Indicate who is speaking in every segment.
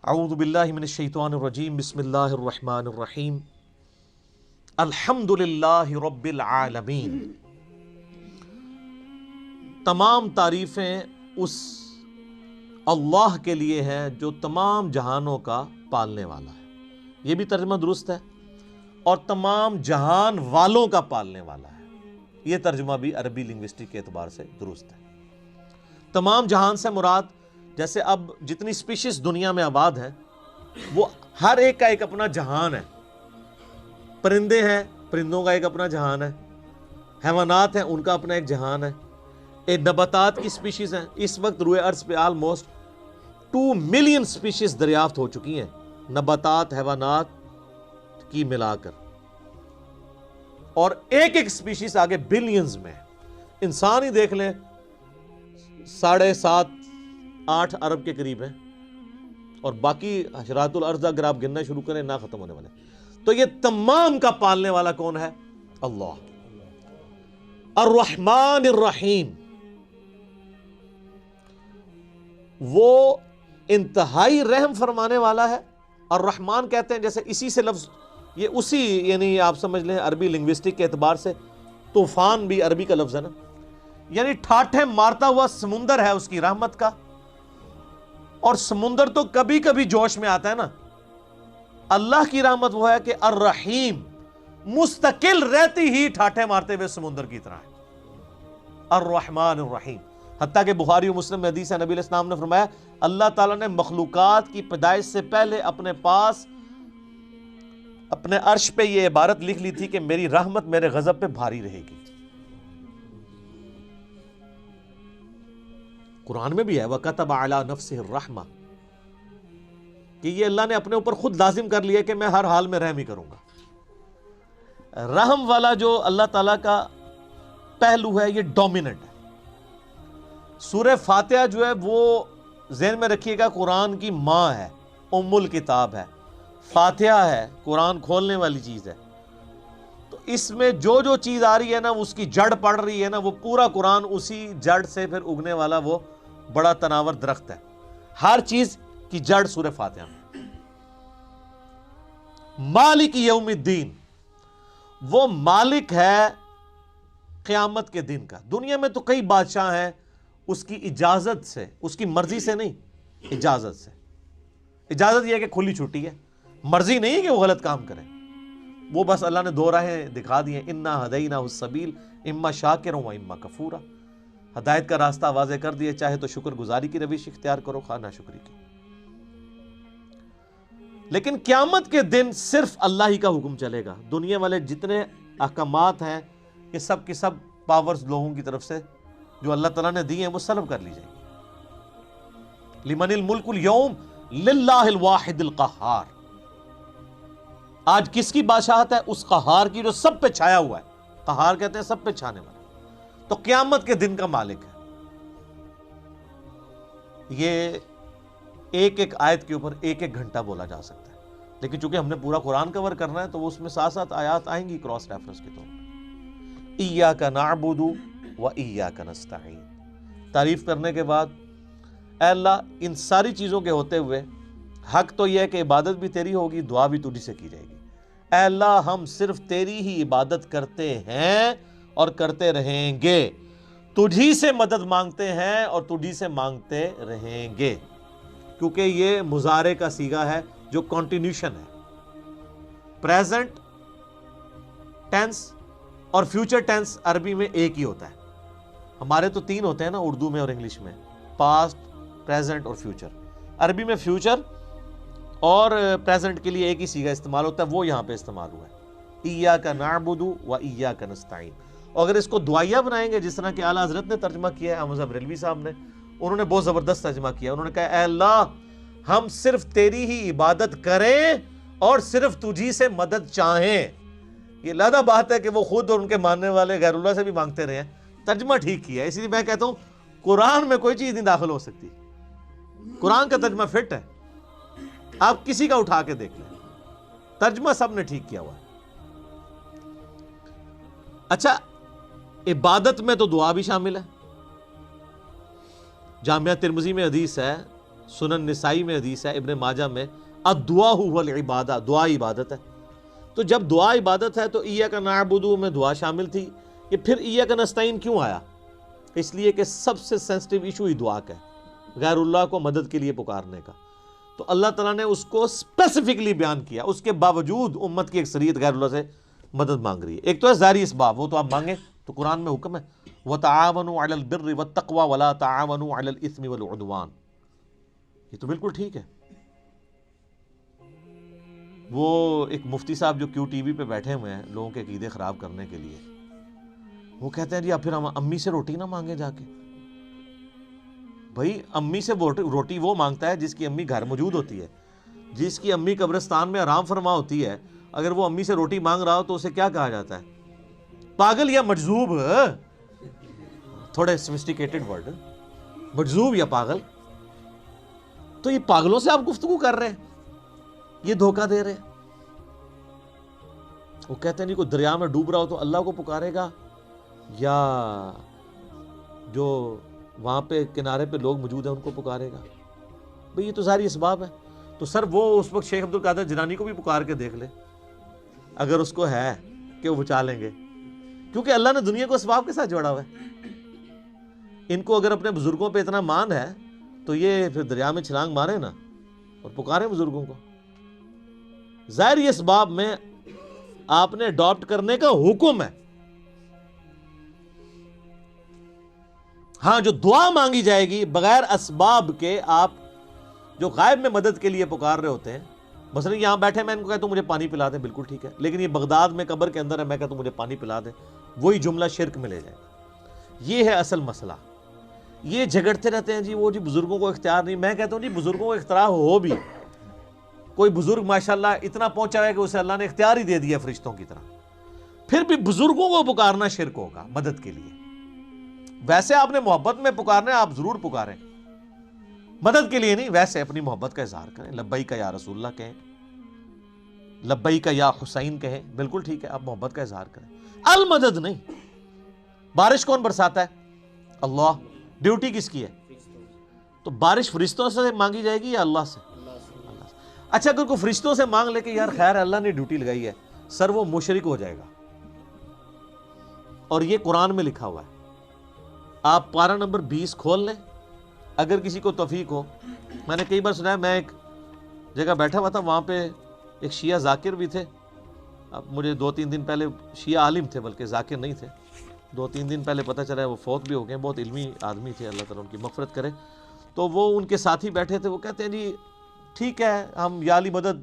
Speaker 1: اعوذ باللہ من الشیطان الرجیم بسم اللہ الرحمن الرحیم الحمدللہ رب العالمین۔ تمام تعریفیں اس اللہ کے لیے ہیں جو تمام جہانوں کا پالنے والا ہے، یہ بھی ترجمہ درست ہے، اور تمام جہان والوں کا پالنے والا ہے، یہ ترجمہ بھی عربی لنگوسٹک کے اعتبار سے درست ہے۔ تمام جہان سے مراد جیسے اب جتنی سپیشیز دنیا میں آباد ہیں وہ ہر ایک کا ایک اپنا جہان ہے۔ پرندے ہیں، پرندوں کا ایک اپنا جہان ہے، حیوانات ہیں، ان کا اپنا ایک جہان ہے، ایک نباتات کی سپیشیز ہیں۔ اس وقت روئے ارض پہ آلموسٹ 2 ملین سپیشیز دریافت ہو چکی ہیں، نباتات حیوانات کی ملا کر، اور ایک ایک سپیشیز آگے بلینز میں۔ انسان ہی دیکھ لیں 7.5-8 ارب کے قریب ہیں، اور باقی حشرات الارض اگر آپ گننا شروع کریں نہ ختم ہونے والے۔ تو یہ تمام کا پالنے والا کون ہے؟ اللہ۔ الرحمن الرحیم، وہ انتہائی رحم فرمانے والا ہے۔ الرحمن کہتے ہیں جیسے اسی سے لفظ یہ اسی یعنی آپ سمجھ لیں عربی لنگوسٹک کے اعتبار سے طوفان بھی عربی کا لفظ ہے نا، یعنی ٹھاٹھے مارتا ہوا سمندر ہے اس کی رحمت کا۔ اور سمندر تو کبھی کبھی جوش میں آتا ہے نا، اللہ کی رحمت وہ ہے کہ الرحیم مستقل رہتی ہی ٹھاٹھے مارتے ہوئے سمندر کی طرح ہے۔ الرحمن الرحیم، حتیٰ کہ بخاری و مسلم میں حدیث ہے، نبی علیہ السلام نے فرمایا اللہ تعالیٰ نے مخلوقات کی پیدائش سے پہلے اپنے پاس اپنے عرش پہ یہ عبارت لکھ لی تھی کہ میری رحمت میرے غضب پہ بھاری رہے گی۔ قرآن میں بھی ہے وَكَتَبَ عَلَى نَفْسِهِ الرَّحْمَةِ، کہ یہ اللہ نے اپنے اوپر خود لازم کر لیا کہ میں ہر حال میں رحم ہی کروں گا۔ رحم والا جو اللہ تعالیٰ کا پہلو ہے یہ ڈومیننٹ ہے۔ سورہ فاتحہ جو ہے وہ ذہن میں رکھیے گا قرآن کی ماں ہے، ام الکتاب ہے، فاتحہ ہے، قرآن کھولنے والی چیز ہے۔ تو اس میں جو جو چیز آ رہی ہے نا اس کی جڑ پڑ رہی ہے نا، وہ پورا قرآن اسی جڑ سے پھر اگنے والا وہ بڑا تناور درخت ہے۔ ہر چیز کی جڑ سورہ فاتحہ میں۔ مالک یوم الدین، وہ مالک ہے قیامت کے دن کا۔ دنیا میں تو کئی بادشاہ ہیں، اس کی اجازت سے، اس کی مرضی سے نہیں، اجازت سے۔ اجازت یہ ہے کہ کھلی چھٹی ہے، مرضی نہیں ہے کہ وہ غلط کام کریں۔ وہ بس اللہ نے 2 راہیں دکھا دی ہیں، انا ہدیناہ السبیل اما شاکرا و اما کفورا۔ ہدایت کا راستہ واضح کر دیا، چاہے تو شکر گزاری کی روش اختیار کرو، خواہ ناشکری کی۔ لیکن قیامت کے دن صرف اللہ ہی کا حکم چلے گا۔ دنیا والے جتنے احکامات ہیں یہ سب کی سب پاورز لوگوں کی طرف سے جو اللہ تعالیٰ نے دی ہیں وہ سلب کر لی جائیں گی۔ لمن الملک اليوم للہ الواحد القہار، آج کس کی بادشاہت ہے؟ اس قہار کی جو سب پہ چھایا ہوا ہے۔ قہار کہتے ہیں سب پہ چھانے والا۔ تو قیامت کے دن کا مالک ہے۔ یہ ایک ایک آیت کے اوپر ایک ایک گھنٹہ بولا جا سکتا ہے، لیکن چونکہ ہم نے پورا قرآن کور کرنا ہے تو اس میں 7 آیات آئیں گی کراس ریفرنس کے طور پر۔ ایاک نعبد و ایاک نستعین، تعریف کرنے کے بعد اے اللہ ان ساری چیزوں کے ہوتے ہوئے حق تو یہ ہے کہ عبادت بھی تیری ہوگی، دعا بھی تجھی سے کی جائے گی۔ اے اللہ ہم صرف تیری ہی عبادت کرتے ہیں اور کرتے رہیں گے، تجھی سے مدد مانگتے ہیں اور تجھی سے مانگتے رہیں گے، کیونکہ یہ مضارع کا صیغہ ہے جو کنٹینیوشن ہے۔ پریزنٹ ٹینس اور فیوچر ٹینس عربی میں ایک ہی ہوتا ہے، ہمارے تو 3 ہوتے ہیں نا اردو میں اور انگلش میں، پاسٹ، پریزنٹ اور فیوچر۔ عربی میں فیوچر اور پریزنٹ کے لیے ایک ہی صیغہ استعمال ہوتا ہے، وہ یہاں پہ استعمال ہوا ہے، ایاک نعبد و ایاک نستعین۔ اور اگر اس کو دعائیہ بنائیں گے جس طرح کہ اعلیٰ حضرت نے ترجمہ کیا ہے، احمد بریلوی صاحب نے، انہوں نے بہت زبردست ترجمہ کیا۔ انہوں نے کہا اے اللہ ہم صرف تیری ہی عبادت کریں اور صرف تجھی سے مدد چاہیں۔ یہ لادہ بات ہے کہ وہ خود اور ان کے ماننے والے غیر اللہ سے بھی مانگتے رہے ہیں۔ ترجمہ ٹھیک کیا ہے، اسی لیے میں کہتا ہوں قرآن میں کوئی چیز نہیں داخل ہو سکتی، قرآن کا ترجمہ فٹ ہے، آپ کسی کا اٹھا کے دیکھ لیں، ترجمہ سب نے ٹھیک کیا ہوا ہے۔ اچھا، عبادت میں تو دعا بھی شامل ہے۔ جامعہ ترمذی میں حدیث ہے سنن نسائی میں حدیث ہے، ابن ماجہ میں، الدعاء هو العبادہ، دعا عبادت ہے۔ تو جب دعا عبادت ہے تو ایاک نعبد میں دعا شامل تھی، یہ پھر ایاک نستعین کیوں آیا؟ اس لیے کہ سب سے سینسٹیو ایشو ہی دعا کا ہے، غیر اللہ کو مدد کے لیے پکارنے کا۔ تو اللہ تعالیٰ نے اس کو اسپیسیفکلی بیان کیا، اس کے باوجود امت کی اکثریت غیر اللہ سے مدد مانگ رہی ہے۔ ایک تو ہے ظاہری اسباب، وہ تو آپ مانگیں، تو قرآن میں حکم ہے وَتَعَاوَنُوا عَلَى الْبِرِّ وَالتَّقْوَى وَلَا تَعَاوَنُوا عَلَى الْإِثْمِ وَالْعُدْوَانِ، یہ تو بالکل ٹھیک ہے۔ وہ ایک مفتی صاحب جو کیو ٹی وی پہ بیٹھے ہوئے ہیں لوگوں کے عقیدے خراب کرنے کے لیے، وہ کہتے ہیں جی اب پھر ہم امی سے روٹی نہ مانگیں جا کے۔ بھائی امی سے روٹی وہ مانگتا ہے جس کی امی گھر موجود ہوتی ہے، جس کی امی قبرستان میں آرام فرما ہوتی ہے، اگر وہ امی سے روٹی مانگ رہا ہو تو اسے کیا کہا جاتا ہے؟ پاگل یا مجذوب، تھوڑے سوفسٹیکیٹڈ ورڈ، مجذوب یا پاگل۔ تو یہ پاگلوں سے آپ گفتگو کر رہے ہیں، یہ دھوکہ دے رہے ہیں۔ وہ کہتے ہیں نہیں کوئی دریا میں ڈوب رہا ہو تو اللہ کو پکارے گا، یا جو وہاں پہ کنارے پہ لوگ موجود ہیں ان کو پکارے گا؟ بھئی یہ تو ساری اسباب ہے۔ تو سر وہ اس وقت شیخ عبد القادر جیلانی کو بھی پکار کے دیکھ لے، اگر اس کو ہے کہ وہ بچا لیں گے، کیونکہ اللہ نے دنیا کو اسباب کے ساتھ جوڑا ہوا ہے۔ ان کو اگر اپنے بزرگوں پہ اتنا مان ہے تو یہ پھر دریا میں چھلانگ مارے نا اور پکارے بزرگوں کو۔ ظاہری اسباب میں آپ نے اڈاپٹ کرنے کا حکم ہے۔ ہاں جو دعا مانگی جائے گی بغیر اسباب کے، آپ جو غائب میں مدد کے لیے پکار رہے ہوتے ہیں، مثلا یہاں بیٹھے میں ان کو کہتا ہوں مجھے پانی پلا دیں، بالکل ٹھیک ہے، لیکن یہ بغداد میں قبر کے اندر ہے، میں کہتا ہوں مجھے پانی پلا دیں، وہی جملہ شرک میں لے جائے گا۔ یہ ہے اصل مسئلہ۔ یہ جھگڑتے رہتے ہیں جی وہ جی بزرگوں کو اختیار نہیں، میں کہتا ہوں جی بزرگوں کو اختیار ہو بھی، کوئی بزرگ ماشاءاللہ اتنا پہنچا ہے کہ اسے اللہ نے اختیار ہی دے دیا فرشتوں کی طرح، پھر بھی بزرگوں کو پکارنا شرک ہوگا مدد کے لیے۔ ویسے آپ نے محبت میں پکارنا ہے، آپ ضرور پکاریں، مدد کے لیے نہیں، ویسے اپنی محبت کا اظہار کریں، لبیک یا رسول اللہ کہیں، لبیک یا حسین کہیں، بالکل ٹھیک ہے، آپ محبت کا اظہار کریں، المدد نہیں۔ بارش کون برساتا ہے؟ اللہ۔ ڈیوٹی کس کی ہے؟ تو بارش فرشتوں سے مانگی جائے گی یا اللہ سے؟ اچھا اگر کوئی فرشتوں سے مانگ لے کہ یار خیر اللہ نے ڈیوٹی لگائی ہے، سر وہ مشرک ہو جائے گا، اور یہ قرآن میں لکھا ہوا ہے۔ آپ پارہ نمبر 20 کھول لیں اگر کسی کو توفیق ہو۔ میں نے کئی بار سنا ہے، میں ایک جگہ بیٹھا ہوا تھا، وہاں پہ ایک شیعہ ذاکر بھی تھے۔ اب مجھے 2-3 دن پہلے، شیعہ عالم تھے بلکہ ذاکر نہیں تھے، 2-3 دن پہلے پتہ چلا ہے وہ فوت بھی ہو گئے، بہت علمی آدمی تھے، اللہ تعالیٰ ان کی مغفرت کرے۔ تو وہ ان کے ساتھی بیٹھے تھے، وہ کہتے ہیں جی ٹھیک ہے ہم یا علی مدد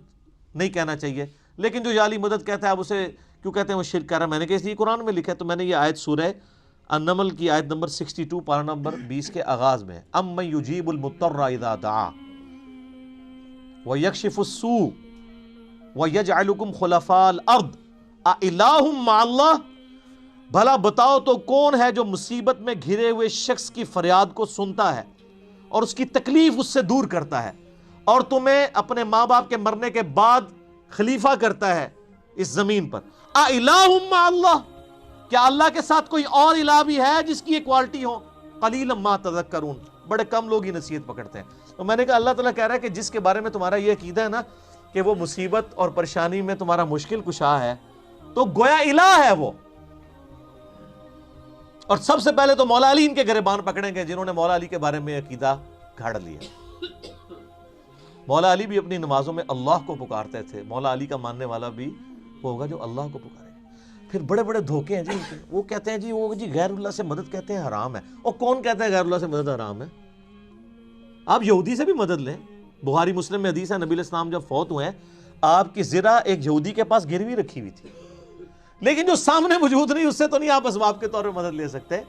Speaker 1: نہیں کہنا چاہیے، لیکن جو یا علی مدد کہتا ہے اب اسے کیوں کہتے ہیں وہ شرک کر رہا ہے؟ میں نے کہا اس لیے قرآن میں لکھا ہے۔ تو میں نے یہ آیت سورہ النمل کی آیت نمبر 62 پارہ نمبر 20 کے آغاز میں، امن یجیب المضطر اذا دعا ویکشف السوء ویجعلکم خلفاء الارض االہ مع اللہ، بھلا بتاؤ تو کون ہے جو مصیبت میں گھرے ہوئے شخص کی فریاد کو سنتا ہے اور اس کی تکلیف اس سے دور کرتا ہے، اور تمہیں اپنے ماں باپ کے مرنے کے بعد خلیفہ کرتا ہے اس زمین پر۔ االہ مع اللہ، کیا اللہ کے ساتھ کوئی اور الہ بھی ہے جس کی یہ کوالٹی ہو؟ قلیلا ما تذکرون، بڑے کم لوگ ہی نصیحت پکڑتے ہیں۔ تو میں نے کہا اللہ تعالیٰ کہہ رہا ہے کہ جس کے بارے میں تمہارا یہ عقیدہ ہے نا کہ وہ مصیبت اور پریشانی میں تمہارا مشکل کشا ہے، تو گویا الہ ہے وہ۔ اور سب سے پہلے تو مولا علی ان کے گریبان پکڑیں گے جنہوں نے مولا علی کے بارے میں عقیدہ گھاڑ لیا۔ مولا علی بھی اپنی نمازوں میں اللہ کو پکارتے تھے، مولا علی کا ماننے والا بھی وہ ہوگا جو اللہ کو پکارے گا۔ پھر بڑے بڑے دھوکے ہیں جی، وہ کہتے ہیں جی وہ جی غیر اللہ سے مدد کہتے ہیں حرام ہے۔ اور کون کہتا ہے غیر اللہ سے مدد حرام ہے؟ آپ یہودی سے بھی مدد لیں، بخاری مسلم میں حدیث ہے نبی علیہ السلام جب فوت ہوئے ہیں آپ کی زرہ ایک یہودی کے پاس گروی رکھی ہوئی تھی، لیکن جو سامنے موجود نہیں اس سے تو نہیں آپ اسباب کے طور پہ مدد لے سکتے۔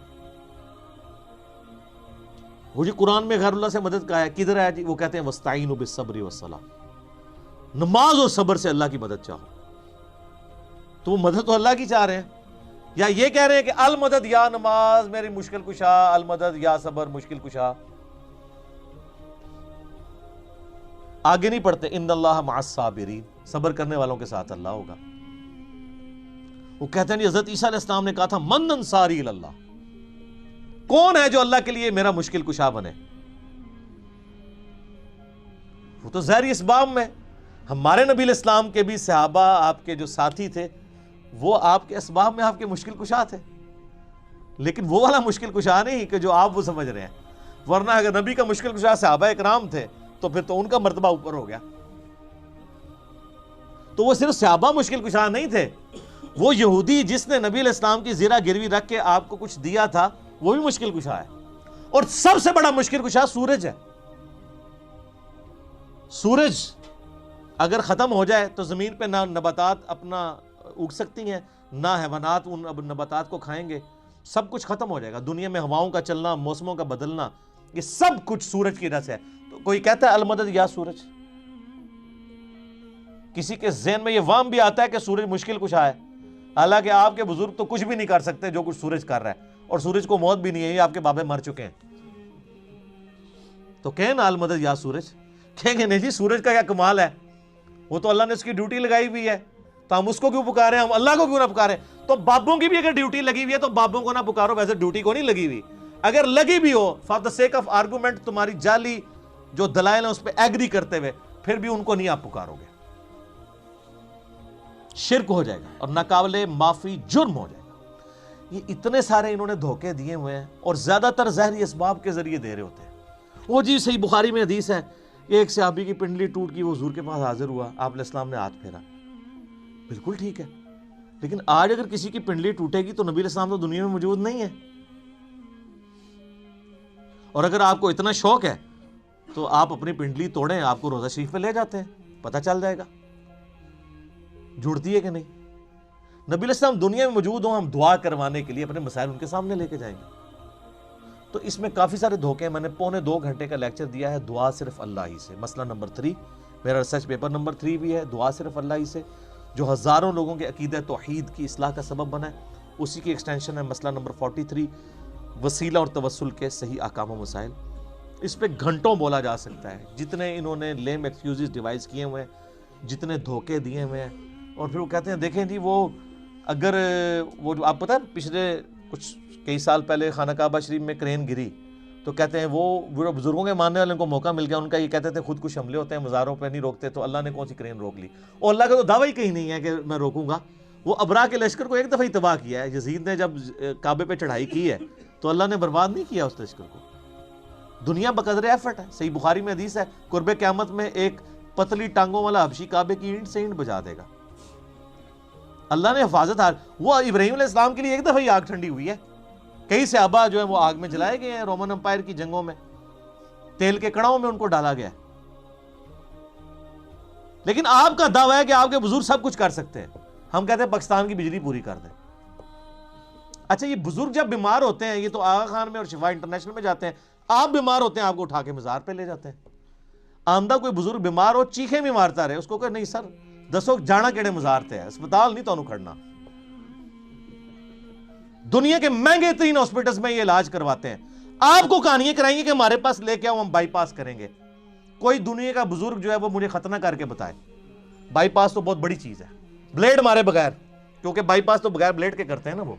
Speaker 1: وہ جی قرآن میں غیر اللہ سے مدد کہا ہے، کدھر ہے جی؟ وہ کہتے ہیں وَاسْتَعِینُوا بِالصَّبْرِ وَالصَّلَاةِ، نماز اور صبر سے اللہ کی مدد چاہو۔ تو وہ مدد تو اللہ کی چاہ رہے ہیں، یا یہ کہہ رہے ہیں کہ المدد یا نماز میری مشکل کشا، المدد یا صبر مشکل کشا۔ آگے نہیں پڑھتے ان اللہ مع الصابرین، صبر کرنے والوں کے ساتھ اللہ ہوگا۔ وہ کہتے ہیں حضرت عیسیٰ علیہ السلام نے کہا تھا من انصاری اللہ، کون ہے جو اللہ کے لیے میرا مشکل کشا بنے؟ وہ تو ظاہری اسباب میں. ہمارے نبی علیہ السلام کے بھی صحابہ آپ کے جو ساتھی تھے وہ آپ کے اسباب میں آپ کے مشکل کشا تھے, لیکن وہ والا مشکل کشا نہیں کہ جو آپ وہ سمجھ رہے ہیں. ورنہ اگر نبی کا مشکل کشا صحابہ اکرام تھے تو پھر تو ان کا مرتبہ اوپر ہو گیا. تو وہ صرف صحابہ مشکل کشا نہیں تھے, وہ یہودی جس نے نبی علیہ السلام کی زیرہ گروی رکھ کے آپ کو کچھ دیا تھا وہ بھی مشکل کشا ہے. اور سب سے بڑا مشکل کشا سورج ہے. سورج اگر ختم ہو جائے تو زمین پہ نہ نباتات اپنا اگ سکتی ہیں, نہ حیوانات ان نباتات کو کھائیں گے, سب کچھ ختم ہو جائے گا. دنیا میں ہواؤں کا چلنا, موسموں کا بدلنا, یہ سب کچھ سورج کی وجہ سے ہے. تو کوئی کہتا ہے المدد یا سورج, کسی کے ذہن میں یہ وہم بھی آتا ہے کہ سورج مشکل کشا ہے, حالانکہ آپ کے بزرگ تو کچھ بھی نہیں کر سکتے جو کچھ سورج کر رہا ہے, اور سورج کو موت بھی نہیں ہے, یہ آپ کے بابے مر چکے ہیں. تو کہیں نا المدد یا سورج, کہیں گے نہیں جی سورج کا کیا کمال ہے, وہ تو اللہ نے اس کی ڈیوٹی لگائی ہوئی ہے, تو ہم اس کو کیوں پکارے, ہم اللہ کو کیوں نہ پکارے. تو بابوں کی بھی اگر ڈیوٹی لگی ہوئی ہے تو بابوں کو نہ پکارو, ویسے ڈیوٹی کو نہیں لگی ہوئی. اگر لگی بھی ہو for the sake of argument, تمہاری جعلی جو دلائل ہیں اس پہ ایگری کرتے ہوئے, پھر بھی ان کو نہیں آپ پکارو گے, شرک ہو جائے گا اور ناقابل معافی جرم ہو جائے گا. یہ اتنے سارے انہوں نے دھوکے دیے ہوئے ہیں, اور زیادہ تر ظاہری اسباب کے ذریعے دے رہے ہوتے ہیں. وہ جی صحیح بخاری میں حدیث ہے, ایک صحابی کی پنڈلی ٹوٹ گئی, وہ حضور کے پاس حاضر ہوا, آپ علیہ السلام نے ہاتھ پھیرا. بالکل ٹھیک ہے, لیکن آج اگر کسی کی پنڈلی ٹوٹے گی تو نبی علیہ السلام تو دنیا میں موجود نہیں ہے. اور اگر آپ کو اتنا شوق ہے تو آپ اپنی پنڈلی توڑیں, آپ کو روزہ شریف پہ لے جاتے ہیں, پتہ چل جائے گا جڑتی ہے کہ نہیں. نبی علیہ السلام دنیا میں موجود ہوں, ہم دعا کروانے کے لیے اپنے مسائل ان کے سامنے لے کے جائیں گے. تو اس میں کافی سارے دھوکے ہیں. میں نے 2.25 گھنٹے کا لیکچر دیا ہے, دعا صرف اللہ ہی سے. مسئلہ نمبر 3 میرا ریسرچ پیپر نمبر 3 بھی ہے, دعا صرف اللہ ہی سے, جو ہزاروں لوگوں کے عقیدہ توحید کی اصلاح کا سبب بنا ہے. اسی کی ایکسٹینشن ہے مسئلہ نمبر 43, وسیلہ اور توسل کے صحیح احکام و مسائل. اس پہ گھنٹوں بولا جا سکتا ہے, جتنے انہوں نے لیم ایکسکیوزز ڈیوائز کیے ہوئے ہیں, جتنے دھوکے دیے ہوئے ہیں. اور پھر وہ کہتے ہیں دیکھیں جی وہ اگر وہ جو آپ پتہ ہے پچھلے کچھ کئی سال پہلے خانہ کعبہ شریف میں کرین گری, تو کہتے ہیں وہ بزرگوں کے ماننے والوں کو موقع مل گیا, ان کا یہ کہتے تھے خود کچھ حملے ہوتے ہیں مزاروں پہ نہیں روکتے, تو اللہ نے کون سی کرین روک لی. اور اللہ کا تو دعویٰ ہی کہیں نہیں ہے کہ میں روکوں گا. وہ ابرا کے لشکر کو ایک دفعہ ہی تباہ کیا ہے. یزید نے جب کعبے پہ چڑھائی کی ہے تو اللہ نے برباد نہیں کیا اس لشکر کو. دنیا بقدر ایفرٹ ہے. صحیح بخاری میں حدیث ہے, قرب قیامت میں ایک پتلی ٹانگوں والا حبشی کعبے کی اینٹ سے اینٹ بجا دے گا. اللہ نے حفاظت وہ ابراہیم علیہ السلام کے لیے ایک دفعہ ہی آگ ٹھنڈی ہوئی ہے. کئی صحابہ جو ہیں وہ آگ میں جلائے گئے ہیں, رومن امپائر کی جنگوں میں تیل کے کڑاؤں میں ان کو ڈالا گیا. لیکن آپ کا دعویٰ ہے کہ آپ کے بزرگ سب کچھ کر سکتے ہیں. ہم کہتے ہیں پاکستان کی بجلی پوری کر دیں. اچھا یہ بزرگ جب بیمار ہوتے ہیں, یہ تو آغا خان میں اور شفا انٹرنیشنل میں جاتے ہیں, آپ بیمار ہوتے ہیں آپ کو اٹھا کے مزار پہ لے جاتے ہیں. آمدہ کوئی بزرگ بیمار ہو چیخیں بھی مارتا رہے, اس کو کہ نہیں سر دسو جانا کیڑے مزار تے ہے, اسپتال نہیں تو کھڑنا. دنیا کے مہنگے ترین ہاسپٹلز میں یہ علاج کرواتے ہیں. آپ کو کہانیاں کرائیں گے کہ ہمارے پاس لے کے آؤ, ہم بائی پاس کریں گے. کوئی دنیا کا بزرگ جو ہے وہ مجھے ختنہ کر کے بتائے. بائی پاس تو بہت بڑی چیز ہے, بلیڈ مارے بغیر, کیونکہ بائی پاس تو بغیر بلیڈ کے کرتے ہیں نا. وہ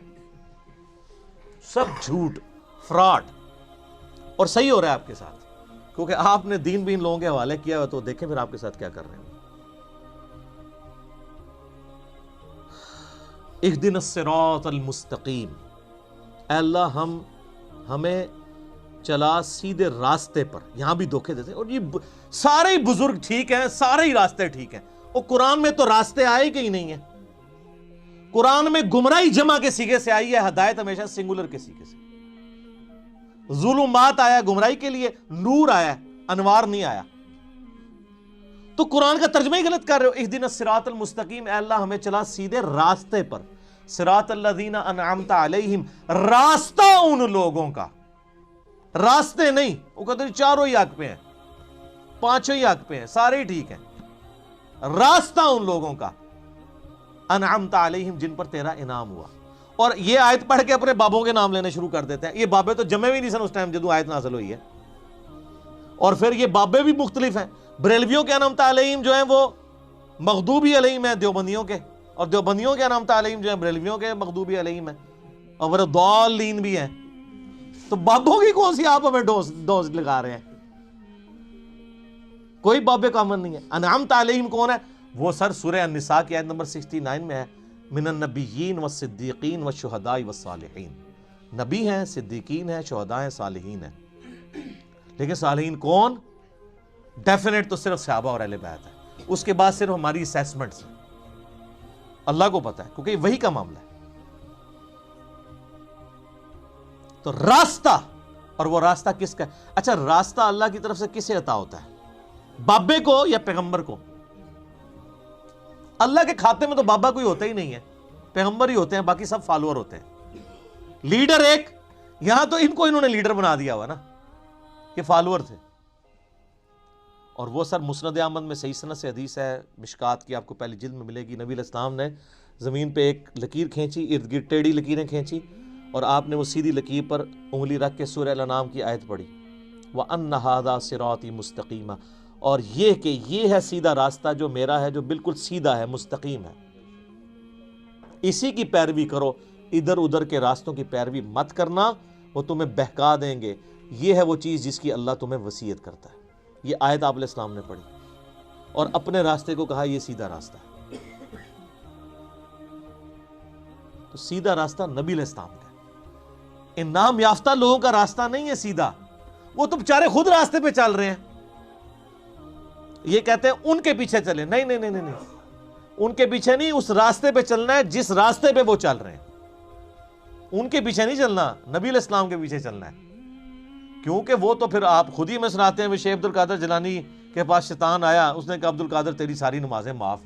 Speaker 1: سب جھوٹ فراڈ, اور صحیح ہو رہا ہے آپ کے ساتھ, کیونکہ آپ نے دین بین لوگوں کے حوالے کیا ہوا. تو دیکھیں پھر آپ کے ساتھ کیا کر رہے ہیں. اہدنا الصراط المستقیم, اے اللہ ہمیں چلا سیدھے راستے پر. یہاں بھی دھوکے دیتے ہیں, اور یہ سارے ہی بزرگ ٹھیک ہیں, سارے ہی راستے ٹھیک ہیں. اور قرآن میں تو راستے آئے کہ ہی نہیں ہیں. قرآن میں گمراہی جمع کے سیغے سے آئی ہے, ہدایت ہمیشہ سنگولر کے سیغے سے. ظلمات آیا گمراہی کے لیے, نور آیا, انوار نہیں آیا. تو قرآن کا ترجمہ ہی غلط کر رہے ہو. اہدنا الصراط المستقیم, اے اللہ ہمیں چلا سیدھے راستے پر. صراط الذین انعمت علیہم, راستہ ان لوگوں کا, راستے نہیں. وہ کہتے ہیں چاروں ہی حق پہ ہیں, پانچوں ہی حق پہ ہیں, سارے ہی ٹھیک ہیں. راستہ ان لوگوں کا انعمت علیہم, جن پر تیرا انعام ہوا. اور یہ آیت پڑھ کے اپنے بابوں کے نام لینے شروع کر دیتے ہیں. یہ بابے تو جمع بھی نہیں سن اس ٹائم جدو آیت نازل ہوئی ہے. اور پھر یہ بابے بھی مختلف ہیں. بریلویوں کے انعمت علیہم جو ہیں وہ مغضوبی علیہم ہیں دیوبندیوں کے, اور دیوبندیوں کے انعمت علیہم جو ہیں بریلویوں کے مغضوبی علیہم ہیں, اور وہ ضالین بھی ہیں. تو بابوں کی کون سی آپ ہمیں ڈوز لگا رہے ہیں. کوئی باب کامل نہیں ہے. انعمت علیہم کون ہے؟ وہ سر سورہ النساء کی آیت نمبر 69 میں ہے، من النبیین والصدیقین والشہداء والصالحین. نبی ہیں، صدیقین ہیں، شہداء ہیں، صالحین ہیں. لیکن صالحین کون؟ ڈیفینیٹ تو صرف صحابہ اور اہل بیت ہے. اس کے بعد صرف ہماری اسیسمنٹس ہیں. اللہ کو پتا ہے کیونکہ یہ وہی کا معاملہ ہے. تو راستہ، اور وہ راستہ کس کا ہے؟ اچھا راستہ اللہ کی طرف سے کسے عطا ہوتا ہے؟ بابے کو یا پیغمبر کو؟ اللہ کے کھاتے میں تو بابا کوئی ہوتا ہی نہیں ہے، پیغمبر ہی ہوتے ہیں، باقی سب فالوور ہوتے ہیں. لیڈر ایک، یہاں تو ان کو انہوں نے لیڈر بنا دیا ہوا نا، یہ فالوور تھے. اور وہ سر مسند احمد میں صحیح سند سے حدیث ہے، مشکات کی آپ کو پہلی جلد میں ملے گی. نبی علیہ السلام نے زمین پہ ایک لکیر کھینچی، ارد گرد ٹیڑھی لکیریں کھینچی، اور آپ نے وہ سیدھی لکیر پر انگلی رکھ کے سورہ الانعام کی آیت پڑھی، وَأَنَّ هَذَا صِرَاطِي مُسْتَقِيمًا، اور یہ کہ یہ ہے سیدھا راستہ جو میرا ہے، جو بالکل سیدھا ہے، مستقیم ہے، اسی کی پیروی کرو، ادھر ادھر کے راستوں کی پیروی مت کرنا، وہ تمہیں بہکا دیں گے. یہ ہے وہ چیز جس کی اللہ تمہیں وصیت کرتا ہے. یہ آیت آپ علیہ السلام نے پڑھی اور اپنے راستے کو کہا یہ سیدھا راستہ ہے. تو سیدھا راستہ نبی علیہ السلام کا ہے. ان نام یافتہ لوگوں کا راستہ نہیں ہے سیدھا، وہ تو بیچارے خود راستے پہ چل رہے ہیں. یہ کہتے ہیں ان کے پیچھے چلے، نہیں نہیں نہیں نہیں، ان کے پیچھے نہیں، اس راستے پہ چلنا ہے جس راستے پہ وہ چل رہے ہیں. ان کے پیچھے نہیں چلنا، نبی علیہ السلام کے پیچھے چلنا ہے. کیونکہ وہ تو پھر آپ خود ہی میں سناتے ہیں، وہ شیخ عبد القادر جیلانی کے پاس شیطان آیا، اس نے کہا عبد القادر تیری ساری نمازیں معاف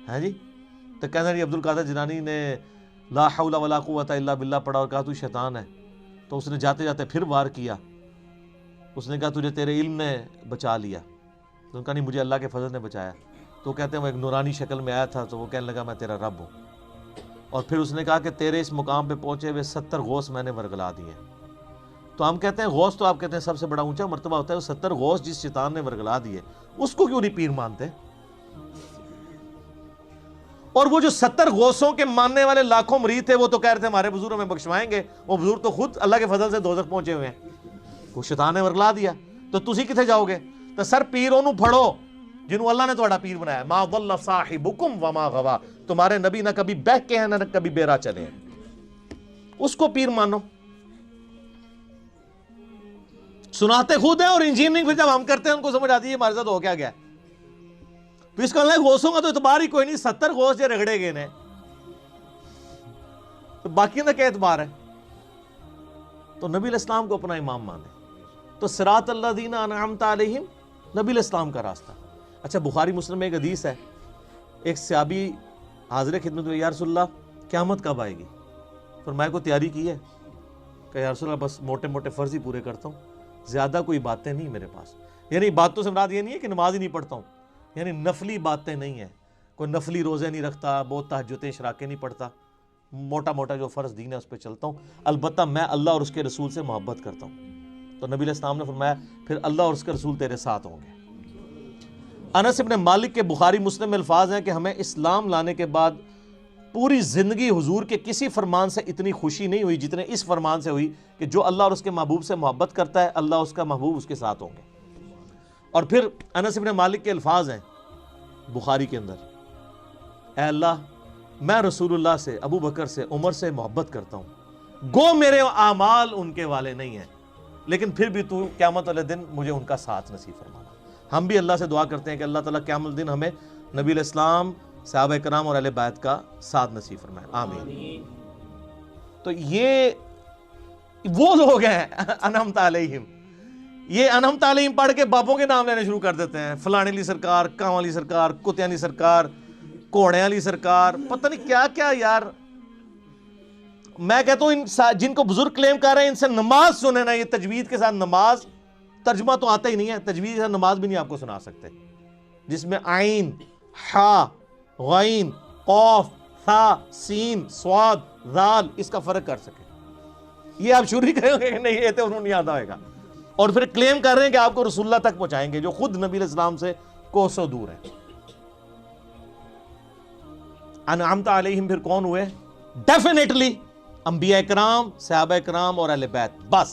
Speaker 1: ہیں جی. تو کہنا جی عبد القادر جیلانی نے لا حول ولا قوت الا باللہ پڑھا اور کہا تو شیطان ہے. تو اس نے جاتے جاتے پھر وار کیا، اس نے کہا تجھے تیرے علم نے بچا لیا. تو ان کا نہیں، مجھے اللہ کے فضل نے بچایا. تو کہتے ہیں وہ ایک نورانی شکل میں آیا تھا، تو وہ کہنے لگا میں تیرا رب ہوں. اور پھر اس نے کہا کہ تیرے اس مقام پہ پہنچے ہوئے 70 غوث میں نے ورگلا دیے. تو ہم کہتے ہیں غوث تو آپ کہتے ہیں سب سے بڑا اونچا مرتبہ ہوتا ہے، وہ 70 غوث جس شیطان نے ورگلا دیے اس کو کیوں نہیں پیر مانتے؟ اور وہ جو 70 غوثوں کے ماننے والے لاکھوں مرید تھے، وہ تو کہہ رہے تھے ہمارے بزرگ ہمیں بخشوائیں گے. وہ بزرگ تو خود اللہ کے فضل سے دوزخ پہنچے ہوئے ہیں، وہ شیطان نے ورگلا دیا. تو تسی کتنے جاؤ گے؟ تو سر پیروں نو پھڑو جنہوں اللہ نے تہاڈا پیر بنایا. ما ضل صاحبکم وما غوا، تمہارے نبی نہ کبھی بہک کے ہیں نہ کبھی بیرا چلے ہیں، اس کو پیر مانو. سناتے خود ہیں اور انجینئرنگ پھر جب ہم کرتے ہیں ان کو سمجھ آتی ہے ہمارے ساتھ ہو کیا گیا. تو اس کا اللہ غوثوں کا تو اعتبار ہی کوئی نہیں. 70 غوث جو رگڑے گئے نے، تو باقی کا کیا اعتبار ہے؟ تو نبی علیہ السلام کو اپنا امام مانے. تو صراط الذین انعمت علیہم نبی علیہ السلام کا راستہ. اچھا بخاری مسلم میں ایک حدیث ہے، ایک صحابی حاضر خدمت میں، یا رسول اللہ قیامت کب آئے گی؟ فرمایا کو تیاری کی ہے؟ کہ یا رسول اللہ بس موٹے موٹے فرض ہی پورے کرتا ہوں، زیادہ کوئی باتیں نہیں میرے پاس. یعنی باتوں سے مراد یہ نہیں ہے کہ نماز ہی نہیں پڑھتا ہوں، یعنی نفلی باتیں نہیں ہیں، کوئی نفلی روزے نہیں رکھتا، بہت تہجدیں اشراقیں نہیں پڑھتا، موٹا موٹا جو فرض دین ہے اس پہ چلتا ہوں. البتہ میں اللہ اور اس کے رسول سے محبت کرتا ہوں. تو نبی علیہ السلام نے فرمایا پھر اللہ اور اس کے رسول تیرے ساتھ ہوں گے. انس ابن مالک کے بخاری مسلم میں الفاظ ہیں کہ ہمیں اسلام لانے کے بعد پوری زندگی حضور کے کسی فرمان سے اتنی خوشی نہیں ہوئی جتنے اس فرمان سے ہوئی کہ جو اللہ اور اس کے محبوب سے محبت کرتا ہے اللہ اس کا محبوب اس کے ساتھ ہوں گے. اور پھر انس ابن مالک کے الفاظ ہیں بخاری کے اندر، اے اللہ میں رسول اللہ سے، ابو بکر سے، عمر سے محبت کرتا ہوں، گو میرے اعمال ان کے والے نہیں ہیں، لیکن پھر بھی تو قیامت والے دن مجھے ان کا ساتھ نصیب فرمانا. ہم بھی اللہ سے دعا کرتے ہیں کہ اللہ تعالیٰ قیامت دن ہمیں نبی علیہ السلام، صحابہ کرام اور اہل بیت کا ساتھ نصیب فرمائے، آمین. تو یہ وہ لوگ ہیں انعمت علیہم. یہ انعمت علیہم پڑھ کے بابوں کے نام لینے شروع کر دیتے ہیں، فلانے علی سرکار، کاں علی سرکار، کتیاں علی سرکار، کوڑے علی سرکار، پتہ نہیں کیا کیا. یار میں کہتا ہوں ان جن کو بزرگ کلیم کر رہے ہیں ان سے نماز سنیں نا. یہ تجوید کے ساتھ نماز، ترجمہ تو آتا ہی نہیں ہے، تجوید کے ساتھ نماز بھی نہیں آپ کو سنا سکتے، جس میں عین، حا، غین، قاف، ثا، سین، صاد، ذال اس کا فرق کر سکے. یہ آپ شروع ہی کریں گے کہ نہیں یہ تو انہوں نہیں یاد آئے گا، اور پھر کلیم کر رہے ہیں کہ آپ کو رسول اللہ تک پہنچائیں گے جو خود نبی علیہ السلام سے کوسوں دور ہے. انعمت علیہم پھر کون ہوئے؟ ڈیفینیٹلی انبیاء کرام، صحابہ کرام اور اہل بیت. بس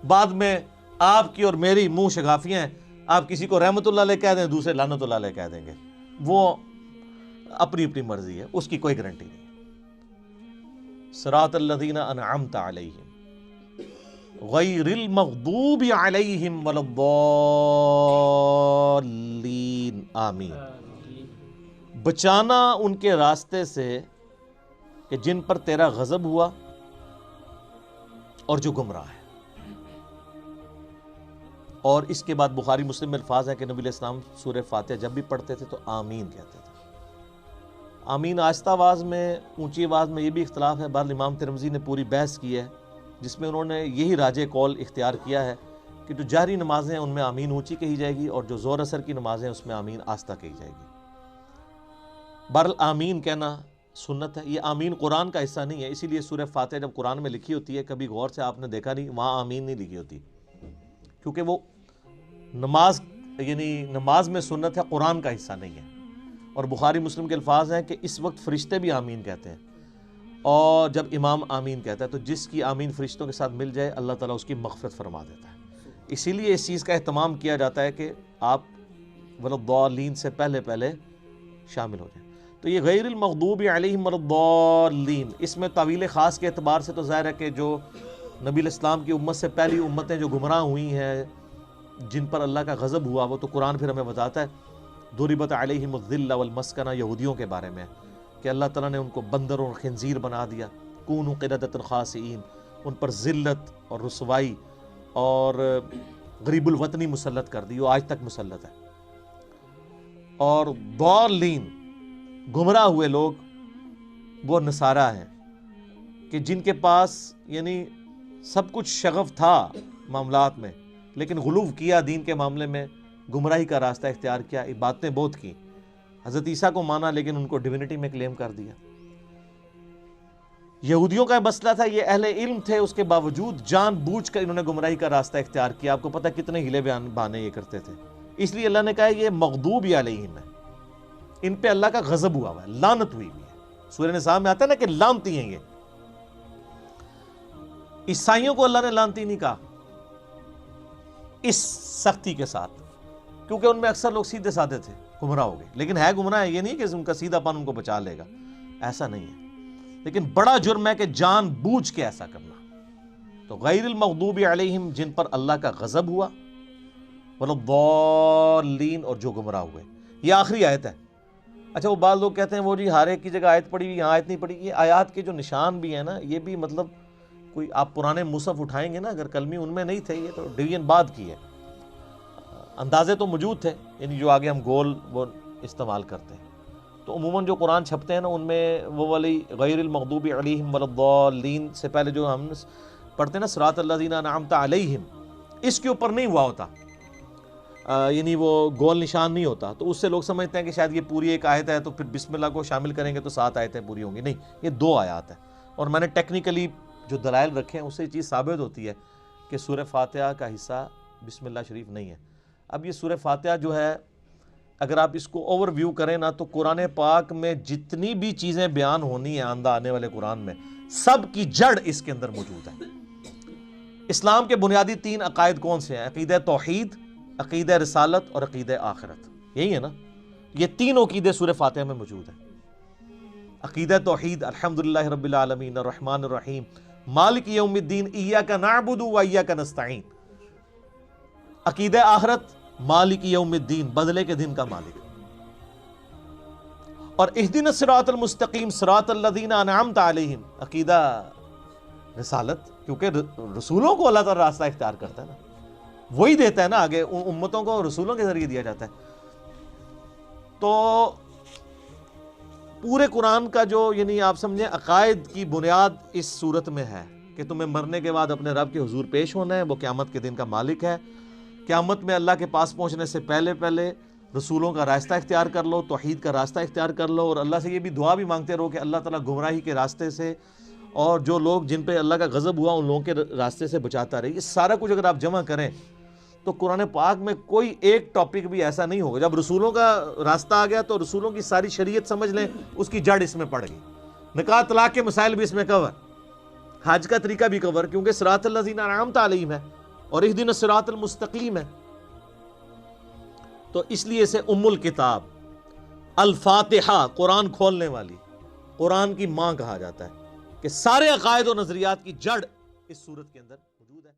Speaker 1: بعد میں آپ کی اور میری منہ شگافیاں ہیں آپ کسی کو رحمت اللہ علیہ کہہ دیں، دوسرے لعنت اللہ علیہ کہہ دیں گے، وہ اپنی اپنی مرضی ہے، اس کی کوئی گارنٹی نہیں۔ صراط الذین انعمت علیہم غیر المغضوب علیہم ولا الضالین آمین۔ بچانا ان کے راستے سے کہ جن پر تیرا غضب ہوا اور جو گمراہ ہے۔ اور اس کے بعد بخاری مسلم میں الفاظ ہیں کہ نبی علیہ السلام سورہ فاتحہ جب بھی پڑھتے تھے تو آمین کہتے تھے۔ آمین آہستہ آواز میں، اونچی آواز میں، یہ بھی اختلاف ہے۔ بہرحال امام ترمذی نے پوری بحث کی ہے جس میں انہوں نے یہی راجح قول اختیار کیا ہے کہ جو جہری نمازیں ہیں ان میں آمین اونچی کہی جائے گی، اور جو زور اثر کی نمازیں اس میں آمین آہستہ کہی جائے گی۔ بہرحال آمین کہنا سنت ہے۔ یہ آمین قرآن کا حصہ نہیں ہے، اسی لیے سورہ فاتحہ جب قرآن میں لکھی ہوتی ہے کبھی غور سے آپ نے دیکھا نہیں وہاں آمین نہیں لکھی ہوتی، کیونکہ وہ نماز نماز میں سنت ہے، قرآن کا حصہ نہیں ہے۔ اور بخاری مسلم کے الفاظ ہیں کہ اس وقت فرشتے بھی آمین کہتے ہیں، اور جب امام آمین کہتا ہے تو جس کی آمین فرشتوں کے ساتھ مل جائے اللہ تعالیٰ اس کی مغفرت فرما دیتا ہے۔ اسی لیے اس چیز کا اہتمام کیا جاتا ہے کہ آپ ولضالین سے پہلے شامل ہو جائیں۔ تو یہ غیر المغضوب علیہم ولضالین، اس میں طویل خاص کے اعتبار سے تو ظاہر ہے کہ جو نبی علیہ السلام کی امت سے پہلی امتیں جو گمراہ ہوئی ہیں، جن پر اللہ کا غضب ہوا، وہ تو قرآن پھر ہمیں بتاتا ہے ضربت علیہم الذلہ والمسکنہ، یہودیوں کے بارے میں کہ اللہ تعالیٰ نے ان کو بندر اور خنزیر بنا دیا، کونوا قردۃ خاسئین، ان پر ذلت اور رسوائی اور غریب الوطنی مسلط کر دی، وہ آج تک مسلط ہے۔ اور ضالین، گمراہ ہوئے لوگ، وہ نصارہ ہیں کہ جن کے پاس سب کچھ شغف تھا معاملات میں، لیکن غلو کیا دین کے معاملے میں، گمراہی کا راستہ اختیار کیا، باتیں بہت کی، حضرت عیسیٰ کو مانا لیکن ان کو ڈیوینٹی میں کلیم کر دیا۔ یہودیوں کا مسئلہ تھا، یہ اہل علم تھے، اس کے باوجود جان بوجھ کر انہوں نے گمراہی کا راستہ اختیار کیا۔ آپ کو پتہ کتنے ہیلے بہانے یہ کرتے تھے، اس لیے اللہ نے کہا یہ مغضوب علیہم ہے، ان پہ اللہ کا غضب ہوا ہے، لعنت ہوئی ہے۔ سورہ نساء میں آتا ہے نا کہ لعنتی ہیں یہ۔ عیسائیوں کو اللہ نے لعنتی نہیں کہا اس سختی کے ساتھ، کیونکہ ان میں اکثر لوگ سیدھے سادے تھے، گمراہ ہو گئے، لیکن ہے گمراہ ہے، یہ نہیں کہ ان کا سیدھا پن ان کو بچا لے گا، ایسا نہیں ہے۔ لیکن بڑا جرم ہے کہ جان بوجھ کے ایسا کرنا۔ تو غیر المغضوب علیہم، جن پر اللہ کا غضب ہوا، ولضالین، اور جو گمراہ ہوئے۔ یہ آخری آیت ہے۔ اچھا، وہ بعض لوگ کہتے ہیں وہ جی ہر ایک کی جگہ آیت پڑھی ہوئی، یہاں آیت نہیں پڑھی۔ یہ آیات کے جو نشان بھی ہیں نا، یہ بھی مطلب کوئی آپ پرانے مصحف اٹھائیں گے نا، اگر کلمی ان میں نہیں تھے، یہ تو ڈویژن بعد کی ہے، اندازے تو موجود تھے، جو آگے ہم گول وہ استعمال کرتے ہیں۔ تو عموماً جو قرآن چھپتے ہیں نا، ان میں وہ والی غیر المغضوب علیہم ولضالین سے پہلے جو ہم پڑھتے ہیں نا صراط الذین انعمت علیہم، اس کے اوپر نہیں ہوا ہوتا، وہ گول نشان نہیں ہوتا، تو اس سے لوگ سمجھتے ہیں کہ شاید یہ پوری ایک آیت ہے، تو پھر بسم اللہ کو شامل کریں گے تو 7 آیتیں پوری ہوں گی۔ نہیں، یہ 2 آیات ہیں، اور میں نے ٹیکنیکلی جو دلائل رکھے ہیں اس سے یہ چیز ثابت ہوتی ہے کہ سورہ فاتحہ کا حصہ بسم اللہ شریف نہیں ہے۔ اب یہ سورہ فاتحہ جو ہے، اگر آپ اس کو اوور ویو کریں نا، تو قرآن پاک میں جتنی بھی چیزیں بیان ہونی ہیں آئندہ آنے والے قرآن میں، سب کی جڑ اس کے اندر موجود ہے۔ اسلام کے بنیادی 3 عقائد کون سے ہیں؟ عقیدہ توحید، عقیدہ رسالت اور عقیدہ آخرت، یہی ہے نا؟ یہ 3 عقیدے سورہ فاتحہ میں موجود ہیں۔ عقیدہ توحید، الحمدللہ رب العالمین الرحمن الرحیم مالک یوم الدین ایاک نعبد و ایاک نستعین۔ عقیدہ آخرت، مالک یوم الدین، بدلے کے دن کا مالک، اور اہدنا الصراط المستقیم صراط الذین انعمت علیہم۔ عقیدہ رسالت، کیونکہ رسولوں کو اللہ تعالیٰ راستہ اختیار کرتا ہے نا، وہی دیتا ہے نا آگے، امتوں کو رسولوں کے ذریعے دیا جاتا ہے۔ تو پورے قرآن کا جو آپ سمجھیں عقائد کی بنیاد اس صورت میں ہے کہ تمہیں مرنے کے بعد اپنے رب کے حضور پیش ہونا ہے، وہ قیامت کے دن کا مالک ہے۔ قیامت میں اللہ کے پاس پہنچنے سے پہلے رسولوں کا راستہ اختیار کر لو، توحید کا راستہ اختیار کر لو، اور اللہ سے یہ بھی دعا بھی مانگتے رہو کہ اللہ تعالیٰ گمراہی کے راستے سے اور جو لوگ جن پہ اللہ کا غضب ہوا ان لوگوں کے راستے سے بچاتا رہے۔ یہ سارا کچھ اگر آپ جمع کریں تو قرآن پاک میں کوئی ایک ٹاپک بھی ایسا نہیں ہوگا۔ جب رسولوں کا راستہ آ گیا تو رسولوں کی ساری شریعت سمجھ لیں، اس کی جڑ اس میں پڑ گئی۔ نکاح طلاق کے مسائل بھی اس میں کور، حج کا طریقہ بھی کور، کیونکہ صراط الذین انعمت علیہم ہے اور اہدنا الصراط المستقیم ہے۔ تو اس لیے اسے ام الکتاب، الفاتحہ، قرآن کھولنے والی، قرآن کی ماں کہا جاتا ہے، کہ سارے عقائد و نظریات کی جڑ اس سورت کے اندر موجود ہے۔